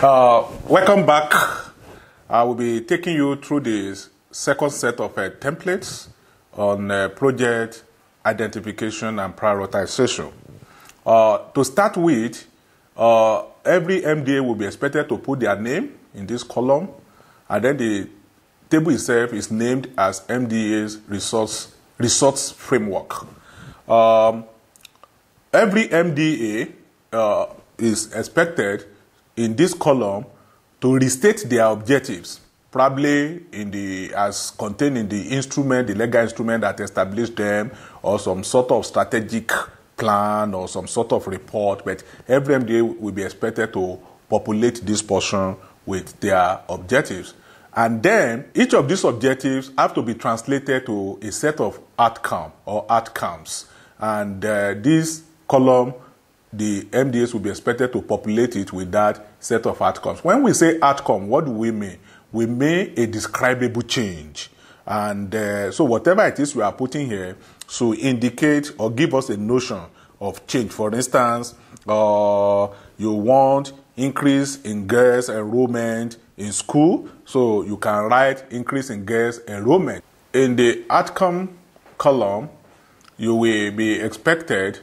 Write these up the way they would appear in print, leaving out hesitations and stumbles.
Welcome back. I will be taking you through the second set of templates on project identification and prioritization. To start with, every MDA will be expected to put their name in this column, and then the table itself is named as MDA's resource framework. Every MDA is expected in this column to restate their objectives, probably as contained in the instrument, the legal instrument that established them, or some sort of strategic plan or some sort of report. But every MDA will be expected to populate this portion with their objectives. And then each of these objectives have to be translated to a set of outcomes. And this column, the MDAs will be expected to populate it with that set of outcomes. When we say outcome, what do we mean? We mean a describable change. And so whatever it is we are putting here should indicate or give us a notion of change. For instance, you want increase in girls' enrollment in school, so you can write increase in girls' enrollment. In the outcome column, you will be expected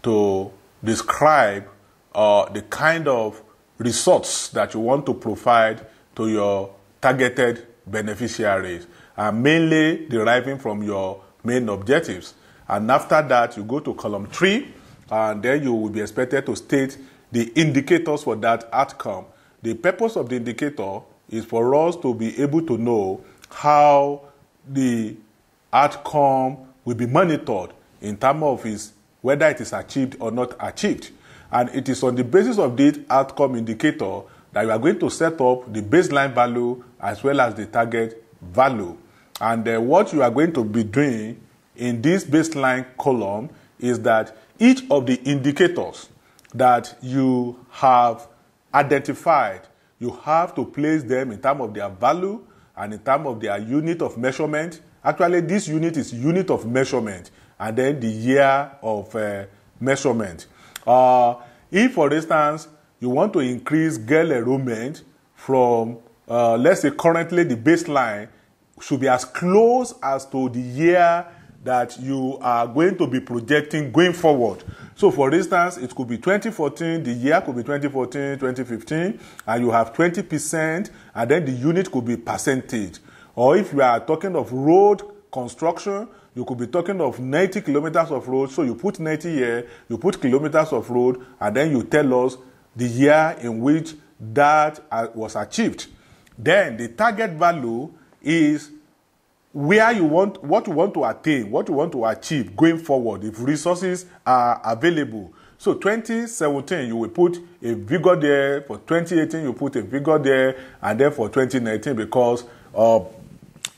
to describe the kind of results that you want to provide to your targeted beneficiaries, and mainly deriving from your main objectives. And after that, you go to column 3, and then you will be expected to state the indicators for that outcome. The purpose of the indicator is for us to be able to know how the outcome will be monitored in terms of whether it is achieved or not achieved. And it is on the basis of this outcome indicator that you are going to set up the baseline value as well as the target value. And what you are going to be doing in this baseline column is that each of the indicators that you have identified, you have to place them in terms of their value and in terms of their unit of measurement. Actually, this unit is unit of measurement, and then the year of measurement. If, for instance, you want to increase girl enrollment from, let's say currently the baseline should be as close as to the year that you are going to be projecting going forward. So, for instance, it could be 2014, the year could be 2014, 2015, and you have 20%, and then the unit could be percentage. Or if you are talking of road construction, you could be talking of 90 kilometers of road, so you put 90 here, you put kilometers of road, and then you tell us the year in which that was achieved. Then the target value is where you want, what you want to attain, what you want to achieve going forward, if resources are available. So 2017, you will put a figure there. For 2018, you put a figure there, and then for 2019, because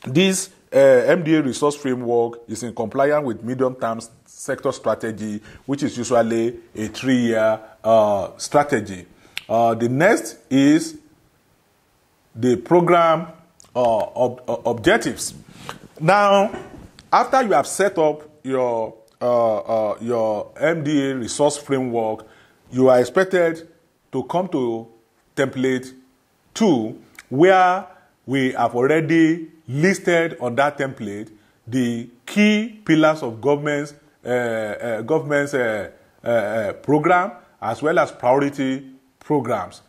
this MDA resource framework is in compliance with medium-term sector strategy, which is usually a 3-year strategy. The next is the program objectives. Now, after you have set up your MDA resource framework, you are expected to come to template 2, where we have already listed on that template the key pillars of government's program as well as priority programs.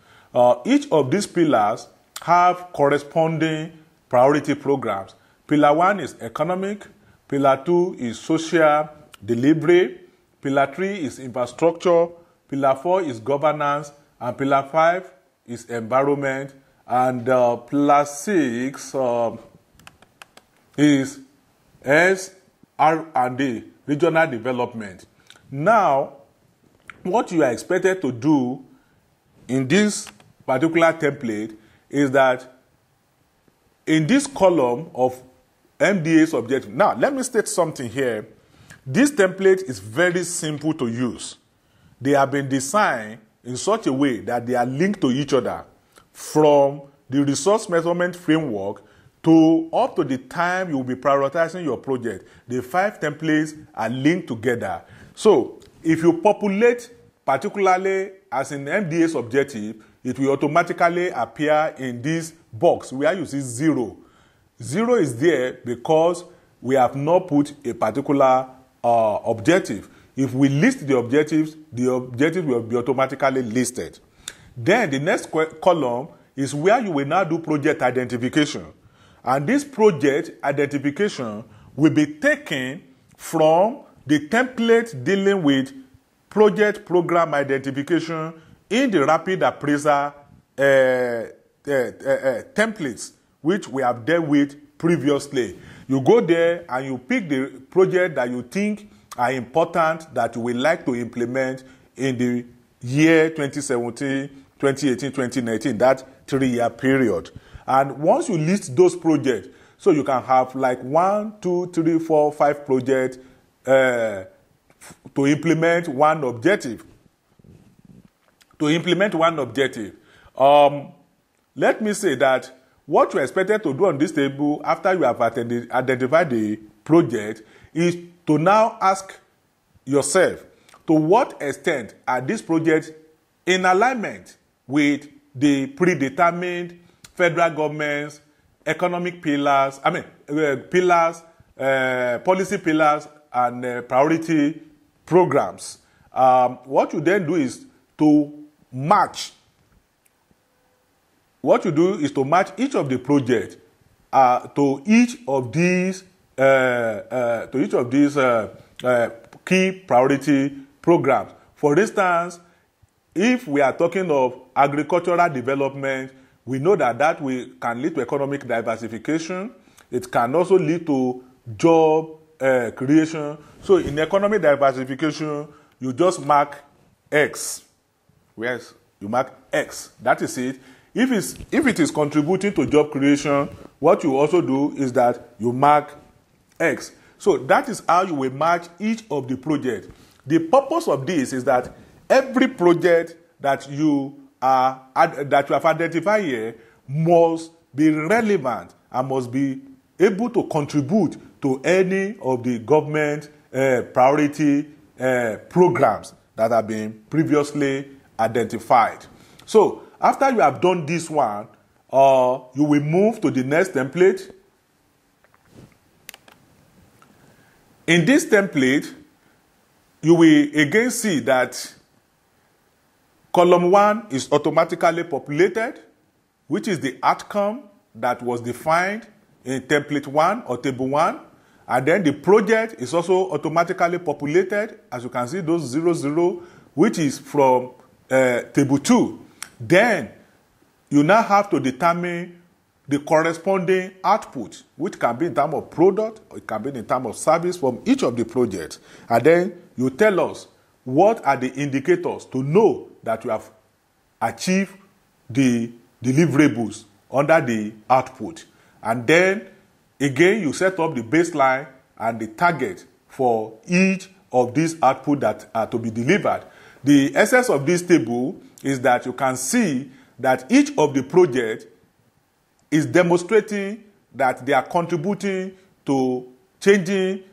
Each of these pillars have corresponding priority programs. Pillar 1 is economic, Pillar 2 is social delivery, Pillar 3 is infrastructure, Pillar 4 is governance, and Pillar 5 is environment, and Pillar 6 is S&D, regional development. Now, what you are expected to do in this particular template is that in this column of MDA's objective. Now, let me state something here. This template is very simple to use. They have been designed in such a way that they are linked to each other, from the resource measurement framework to up to the time you will be prioritizing your project. The 5 templates are linked together. So, if you populate, particularly as in MDA's objective, it will automatically appear in this box where you see 0. 0 is there because we have not put a particular objective. If we list the objectives will be automatically listed. Then the next column is where you will now do project identification. And this project identification will be taken from the template dealing with project program identification in the rapid appraiser templates, which we have dealt with previously. You go there and you pick the project that you think are important that you would like to implement in the year 2017, 2018, 2019, that 3-year period. And once you list those projects, so you can have like 1, 2, 3, 4, 5 projects to implement one objective. Let me say that what you're expected to do on this table after you have identified the project is to now ask yourself, to what extent are these projects in alignment with the predetermined federal government's economic pillars, policy pillars and priority programs. What you then do is to match. What you do is to match each of the projects to each of these key priority programs. For instance, if we are talking of agricultural development, we know that can lead to economic diversification. It can also lead to job creation. So in economic diversification, you just mark X. Yes, you mark X. That is it. If it is contributing to job creation, what you also do is that you mark X. So that is how you will match each of the projects. The purpose of this is that every project that you have identified here must be relevant and must be able to contribute to any of the government priority programs that have been previously identified. So after you have done this one, you will move to the next template. In this template, you will again see that column 1 is automatically populated, which is the outcome that was defined in template 1 or table 1. And then the project is also automatically populated, as you can see, those 00, which is from table 2. Then you now have to determine the corresponding output, which can be in terms of product or it can be in terms of service from each of the projects. And then you tell us what are the indicators to know that you have achieved the deliverables under the output. And then again, you set up the baseline and the target for each of these outputs that are to be delivered. The essence of this table is that you can see that each of the projects is demonstrating that they are contributing to changing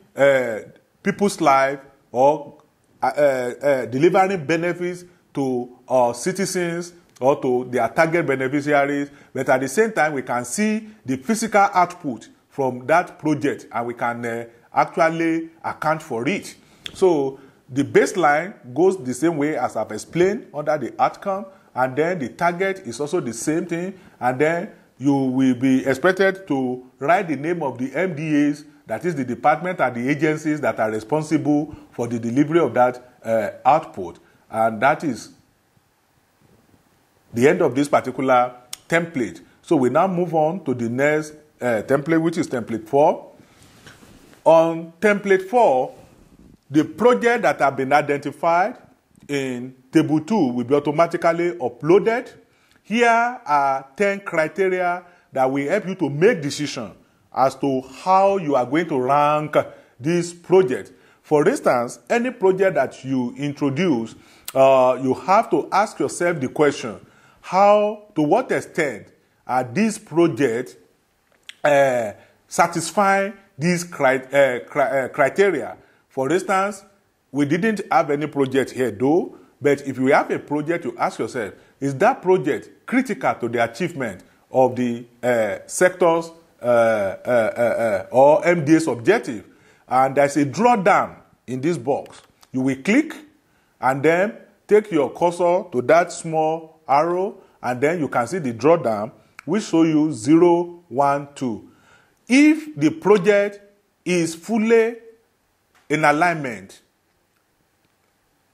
people's lives or delivering benefits to citizens or to their target beneficiaries. But at the same time, we can see the physical output from that project and we can actually account for it. So the baseline goes the same way as I've explained under the outcome, and then the target is also the same thing, and then you will be expected to write the name of the MDAs, that is the department and the agencies that are responsible for the delivery of that output. And that is the end of this particular template. So we now move on to the next template, which is template 4. On template 4, the project that have been identified in table 2 will be automatically uploaded. Here are 10 criteria that will help you to make decisions as to how you are going to rank this project. For instance, any project that you introduce, you have to ask yourself the question, to what extent are these projects satisfying these criteria? For instance, we didn't have any project here though, But if you have a project, you ask yourself, is that project critical to the achievement of the sector's or MDA's objective? And there's a drawdown in this box. You will click and then take your cursor to that small arrow, and then you can see the drawdown, which show you 0, 1, 2. If the project is fully in alignment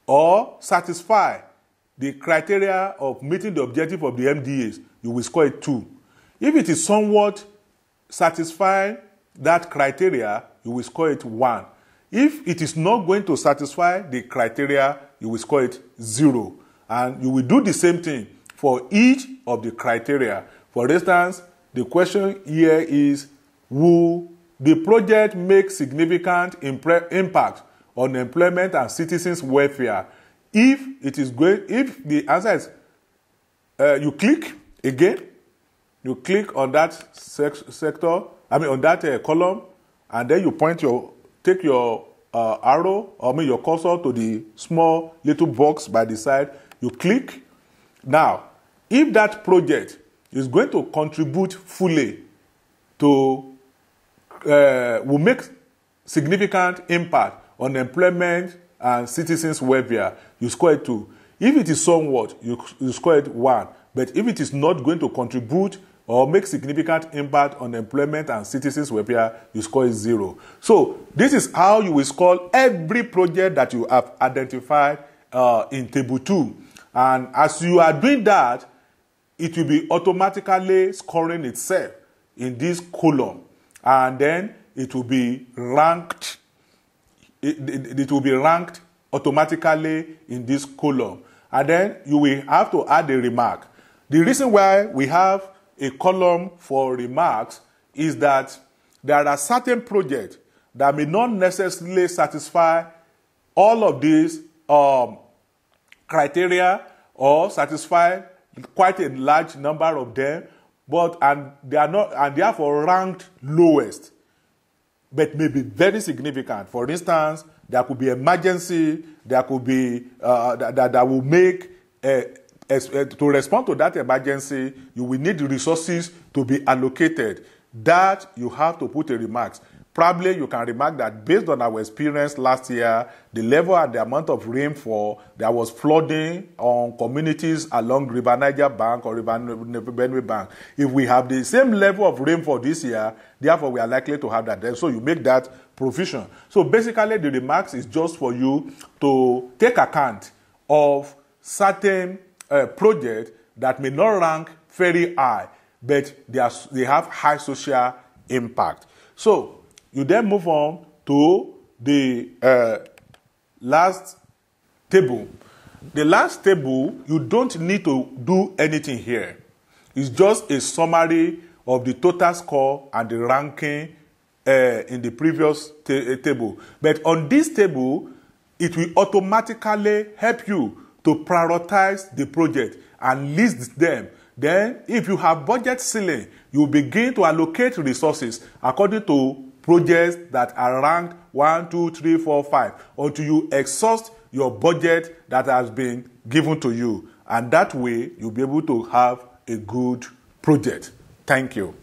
or satisfy the criteria of meeting the objective of the MDAs, you will score it 2. If it is somewhat satisfying that criteria, you will score it 1. If it is not going to satisfy the criteria, you will score it 0. And you will do the same thing for each of the criteria. For instance, the question here is, will the project make significant impact on employment and citizens' welfare? If the answer is, you click again, you click on that on that column, and then you take your arrow, your cursor to the small little box by the side, you click. Now, if that project is going to contribute fully to, will make significant impact on employment and citizens' welfare, you score it 2. If it is somewhat, you score it 1. But if it is not going to contribute or make significant impact on employment and citizens' welfare, you score it 0. So this is how you will score every project that you have identified in Table 2. And as you are doing that, it will be automatically scoring itself in this column. And then it will be ranked. It will be ranked automatically in this column. And then you will have to add a remark. The reason why we have a column for remarks is that there are certain projects that may not necessarily satisfy all of these criteria or satisfy quite a large number of them, and they are not, and therefore ranked lowest, but may be very significant. For instance, there could be emergency, there could be that will make to respond to that emergency, you will need the resources to be allocated. That you have to put a remarks. Probably you can remark that based on our experience last year, the level and the amount of rainfall, there was flooding on communities along River Niger Bank or River Benue Bank. If we have the same level of rainfall this year, therefore we are likely to have that. So you make that provision. So basically the remarks is just for you to take account of certain projects that may not rank very high, but they have high social impact. So you then move on to the last table. The last table, you don't need to do anything here. It's just a summary of the total score and the ranking in the previous table. But on this table, it will automatically help you to prioritize the project and list them. Then, if you have budget ceiling, you begin to allocate resources according to projects that are ranked 1, 2, 3, 4, 5 until you exhaust your budget that has been given to you. And that way, you'll be able to have a good project. Thank you.